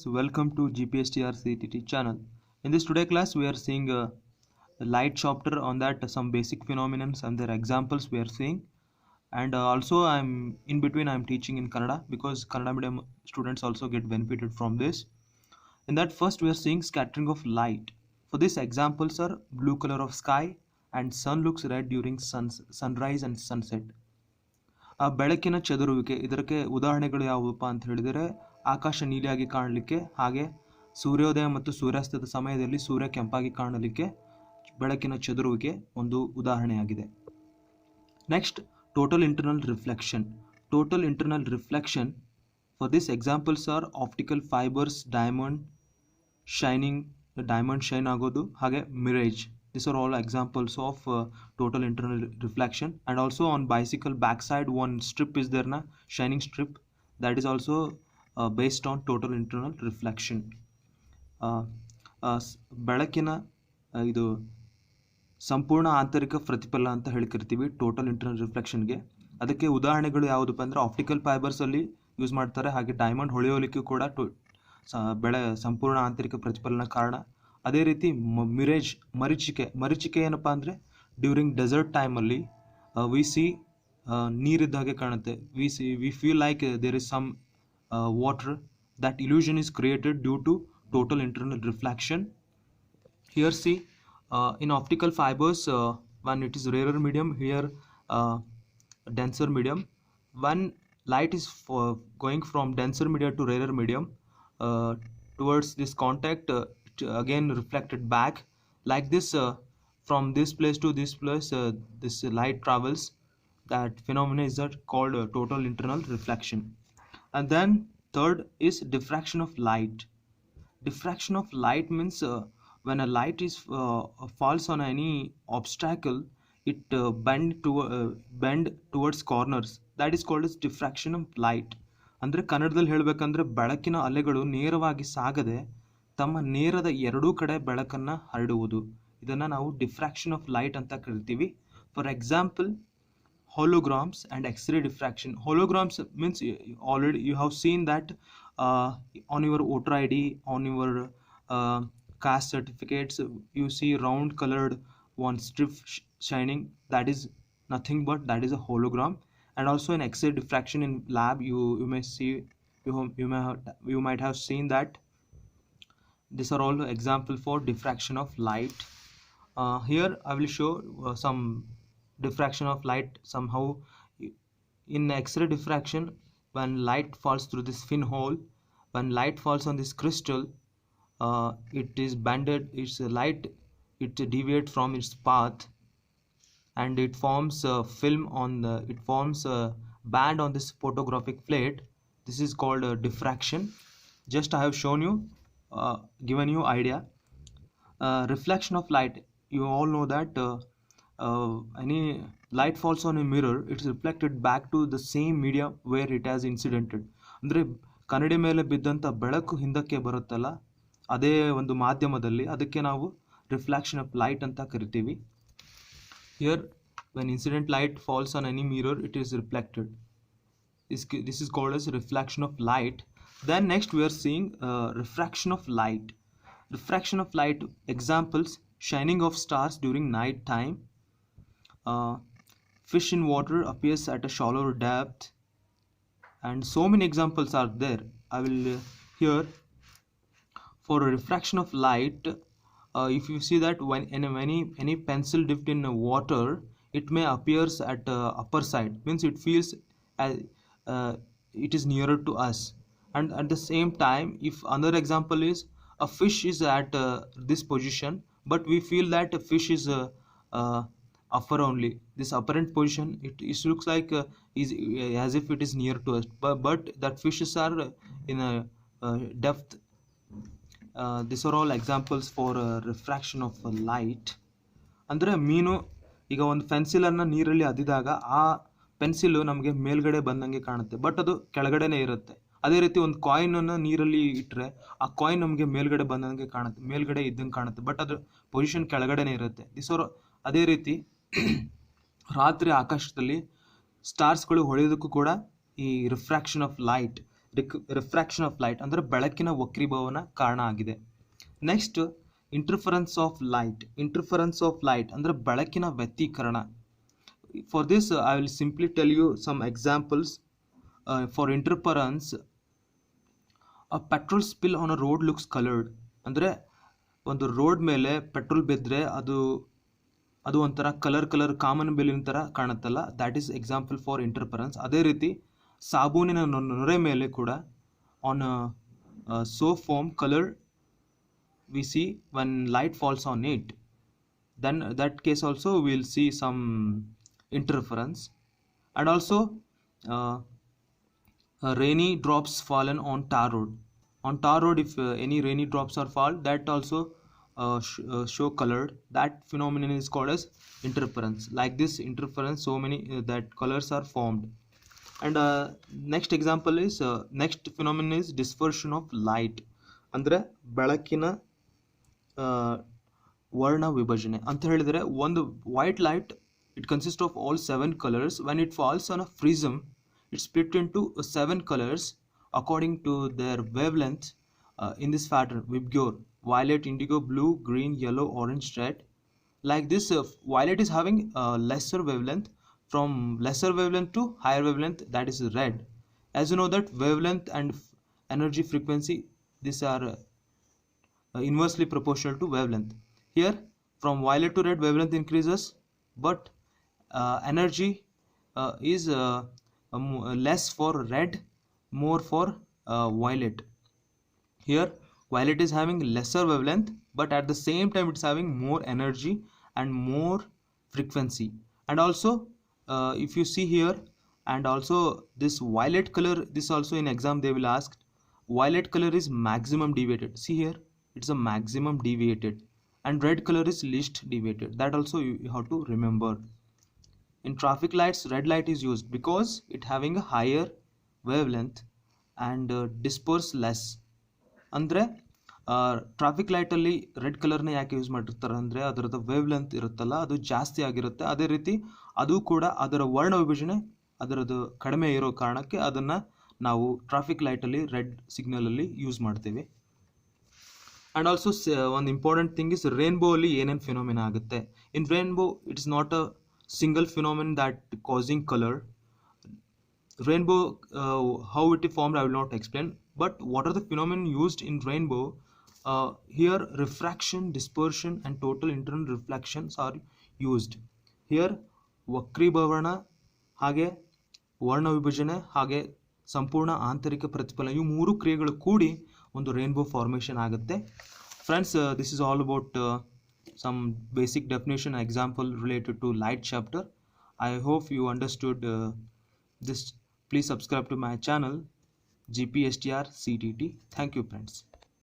welcome to GPSTR CTT channel. In this today class we are seeing a light chapter on that some basic phenomena and their examples we are seeing, and also I'm teaching in Kannada because Kannada medium students also get benefited from this. In that first we are seeing scattering of light. For this examples are blue color of sky and sun looks red during sunrise and sunset. ಆ ಬೆಳಕಿನ ಚದುರುವಿಕೆ ಇದಕ್ಕೆ ಉದಾಹರಣೆಗಳು ಯಾವುವಪ್ಪ ಅಂತ ಹೇಳಿದರೆ ಆಕಾಶ ನೀಲಿಯಾಗಿ ಕಾಣಲಿಕ್ಕೆ, ಹಾಗೆ ಸೂರ್ಯೋದಯ ಮತ್ತು ಸೂರ್ಯಾಸ್ತದ ಸಮಯದಲ್ಲಿ ಸೂರ್ಯ ಕೆಂಪಾಗಿ ಕಾಣಲಿಕ್ಕೆ ಬೆಳಕಿನ ಚದುರುವಿಕೆ ಒಂದು ಉದಾಹರಣೆಯಾಗಿದೆ. Next, total internal reflection. Total internal reflection for this examples R optical fibres, diamond shine ಆಗೋದು, ಹಾಗೆ mirage. These are all examples of total internal reflection. And also on bicycle backside one strip is there na, shining strip, that is also based on total internal reflection. ಬೆಳಕಿನ ಇದು ಸಂಪೂರ್ಣ ಆಂತರಿಕ ಪ್ರತಿಫಲ ಅಂತ ಹೇಳ್ತಿರ್ತೀವಿ total internal ರಿಫ್ಲೆಕ್ಷನ್ಗೆ. ಅದಕ್ಕೆ ಉದಾಹರಣೆಗಳು ಯಾವುದಪ್ಪ ಅಂದರೆ ಆಪ್ಟಿಕಲ್ ಫೈಬರ್ಸಲ್ಲಿ ಯೂಸ್ ಮಾಡ್ತಾರೆ, ಹಾಗೆ ಡೈಮಂಡ್ ಹೊಳೆಯೋಲಿಕ್ಕೂ ಕೂಡ ಸಂಪೂರ್ಣ ಆಂತರಿಕ ಪ್ರತಿಫಲನ ಕಾರಣ. ಅದೇ ರೀತಿ ಮರೀಚಿಕೆ ಏನಪ್ಪ ಅಂದರೆ ಡ್ಯೂರಿಂಗ್ ಡೆಸರ್ಟ್ ಟೈಮಲ್ಲಿ ವಿ ಸಿ ನೀರಿದ್ದ ಹಾಗೆ ಕಾಣುತ್ತೆ. We feel like there is some water. That illusion is created due to total internal reflection. Here see, in optical fibers, when it is rarer medium, here denser medium. When light is going from denser medium to rarer medium, towards this contact, again reflected back like this, from this place to this place, this light travels. That phenomena is called total internal reflection. And then third is diffraction of light. Diffraction of light means when a light is falls on any obstacle, it bend towards corners. That is called as diffraction of light. ಅಂದರೆ ಕನ್ನಡದಲ್ಲಿ ಹೇಳಬೇಕಂದ್ರೆ ಬೆಳಕಿನ ಅಲೆಗಳು ನೇರವಾಗಿ ಸಾಗದೆ ತಮ್ಮ ನೇರದ ಎರಡೂ ಕಡೆ ಬೆಳಕನ್ನು ಹರಡುವುದು. ಇದನ್ನು ನಾವು ಡಿಫ್ರಾಕ್ಷನ್ ಆಫ್ ಲೈಟ್ ಅಂತ ಕರಿತೀವಿ. For example, holograms and X-ray diffraction. Holograms means already you have seen that on your voter ID, on your caste certificates, you see round colored one strip shining. That is nothing but that is a hologram. And also in X-ray diffraction in lab, you may see, you might have seen that. These are all example for diffraction of light. Here I will show some diffraction of light. Somehow in X-ray diffraction, when light falls through this pinhole, when light falls on this crystal, it is bended, its light, it deviates from its path and it forms a film it forms a band on this photographic plate. This is called diffraction. Just I have shown you, given you idea. Reflection of light, you all know that any light falls on a mirror, it is reflected back to the same media where it has incidented. ಅಂದರೆ ಕನ್ನಡಿ ಮೇಲೆ ಬಿದ್ದಂಥ ಬೆಳಕು ಹಿಂದಕ್ಕೆ ಬರುತ್ತಲ್ಲ, ಅದೇ ಒಂದು ಮಾಧ್ಯಮದಲ್ಲಿ, ಅದಕ್ಕೆ ನಾವು ರಿಫ್ಲೆಕ್ಷನ್ ಆಫ್ ಲೈಟ್ ಅಂತ ಕರಿತೀವಿ. Here when incident light falls on any mirror, it is reflected. This is called as reflection of light. Then next we are seeing refraction of light. Refraction of light examples: shining of stars during night time, fish in water appears at a shallower depth, and so many examples are there. I will here for refraction of light, if you see that when any pencil dipped in water, it may appears at upper side, means it feels as it is nearer to us. And at the same time, if another example is a fish is at this position, but we feel that a fish is upper only. This apparent position, it looks like is as if it is near to us, but that fishes are in a depth. These are all examples for refraction of light. ಅಂದರೆ ಮೀನು ಈಗ ಒಂದು ಪೆನ್ಸಿಲನ್ನು ನೀರಲ್ಲಿ ಅದ್ದಿದಾಗ ಆ pencil ನಮಗೆ ಮೇಲ್ಗಡೆ ಬಂದಂಗೆ ಕಾಣುತ್ತೆ, ಬಟ್ ಅದು ಕೆಳಗಡೆನೇ ಇರುತ್ತೆ. ಅದೇ ರೀತಿ ಒಂದು ಕಾಯಿನನ್ನು ನೀರಲ್ಲಿ ಇಟ್ಟರೆ ಆ ಕಾಯಿನ್ ನಮಗೆ ಮೇಲ್ಗಡೆ ಬಂದಂಗೆ ಕಾಣುತ್ತೆ, ಮೇಲ್ಗಡೆ ಇದ್ದಂಗೆ ಕಾಣುತ್ತೆ, ಬಟ್ ಅದ್ರ ಪೊಸಿಷನ್ ಕೆಳಗಡೆನೇ ಇರುತ್ತೆ. ಅದೇ ರೀತಿ ರಾತ್ರಿ ಆಕಾಶದಲ್ಲಿ ಸ್ಟಾರ್ಸ್ಗಳು ಹೊಳೆಯೋದಕ್ಕೂ ಕೂಡ ಈ refraction of light, refraction of light ಅಂದರೆ ಬೆಳಕಿನ ವಕ್ರೀಭವನ ಕಾರಣ ಆಗಿದೆ. ನೆಕ್ಸ್ಟ್ ಇಂಟರ್ಫರೆನ್ಸ್ ಆಫ್ ಲೈಟ್ ಅಂದರೆ ಬೆಳಕಿನ ವ್ಯತಿಕರಣ. For this I will simply tell you some examples. For interference, a petrol spill on a road looks coloured. ಅಂದರೆ ಒಂದು ರೋಡ್ ಮೇಲೆ ಪೆಟ್ರೋಲ್ ಬಿದ್ದರೆ ಅದು ಒಂಥರ ಕಲರ್ ಕಾಮನ್ ಬೆಲಿನ ಥರ ಕಾಣುತ್ತಲ್ಲ, that is example for interference. ಅದೇ ರೀತಿ ಸಾಬೂನಿನ ನೊರೆ ಮೇಲೆ ಕೂಡ on soap foam colour we see when light falls on it, then that case also we'll see some interference. And also rainy drops fallen on tar road, if any rainy drops are fall, that also show colored. That phenomenon is called as interference. Like this interference, so many that colors are formed. And next example is next phenomenon is dispersion of light. ಅಂದ್ರೆ ಬೆಳಕಿನ ವರ್ಣ ವಿಭಜನೆ ಅಂತ ಹೇಳಿದರೆ, ಒಂದು white light it consist of all 7 colors. When it falls on a prism it split into 7 colors according to their wavelength in this pattern VIBGYOR: violet, indigo, blue, green, yellow, orange, red. Like this, violet is having lesser wavelength. From lesser wavelength to higher wavelength, that is red. As you know that wavelength and energy frequency, these are inversely proportional to wavelength. Here from violet to red wavelength increases, but energy is less for red, more for violet. Here violet is having lesser wavelength, but at the same time it's having more energy and more frequency. And also if you see here, and also this violet color, this also in exam they will ask, violet color is maximum deviated. See here, it's a maximum deviated, and red color is least deviated. That also you have to remember. In traffic lights, red light is used because it having a higher wavelength and disperse less. ಅಂದರೆ traffic ಲೈಟಲ್ಲಿ red ಕಲರ್ನ ಯಾಕೆ use ಮಾಡಿರ್ತಾರೆ ಅಂದರೆ ಅದರದ್ದು wave length ಇರುತ್ತಲ್ಲ ಅದು ಜಾಸ್ತಿ ಆಗಿರುತ್ತೆ. ಅದೇ ರೀತಿ ಅದು ಕೂಡ ಅದರ ವರ್ಣ ವಿಭಜನೆ ಅದರದ್ದು ಕಡಿಮೆ ಇರೋ ಕಾರಣಕ್ಕೆ ಅದನ್ನು ನಾವು ಟ್ರಾಫಿಕ್ ಲೈಟಲ್ಲಿ ರೆಡ್ ಸಿಗ್ನಲಲ್ಲಿ ಯೂಸ್ ಮಾಡ್ತೀವಿ. ಆ್ಯಂಡ್ ಆಲ್ಸೋ ಒಂದು ಇಂಪಾರ್ಟೆಂಟ್ ಥಿಂಗ್ ಇಸ್ ರೇನ್ಬೋ ಅಲ್ಲಿ ಏನೇನು ಫಿನೋಮಿನ ಆಗುತ್ತೆ. In rainbow it's not a single phenomenon that causing colour. Rainbow, how it is formed I will not explain, but what are the phenomena used in rainbow? Here refraction, dispersion and total internal reflections are used. Here ವಕ್ರೀಭವನ, ಹಾಗೆ ವರ್ಣ ವಿಭಜನೆ, ಹಾಗೆ ಸಂಪೂರ್ಣ ಆಂತರಿಕ ಪ್ರತಿಫಲನ, ಇವು 3 ಕ್ರಿಯೆಗಳು ಕೂಡಿ ಒಂದು ರೇನ್ಬೋ ಫಾರ್ಮೇಷನ್ ಆಗುತ್ತೆ. Friends, this is all about some basic definition example related to light chapter. I hope you understood this. Please subscribe to my channel GPSTR CTT. Thank you friends.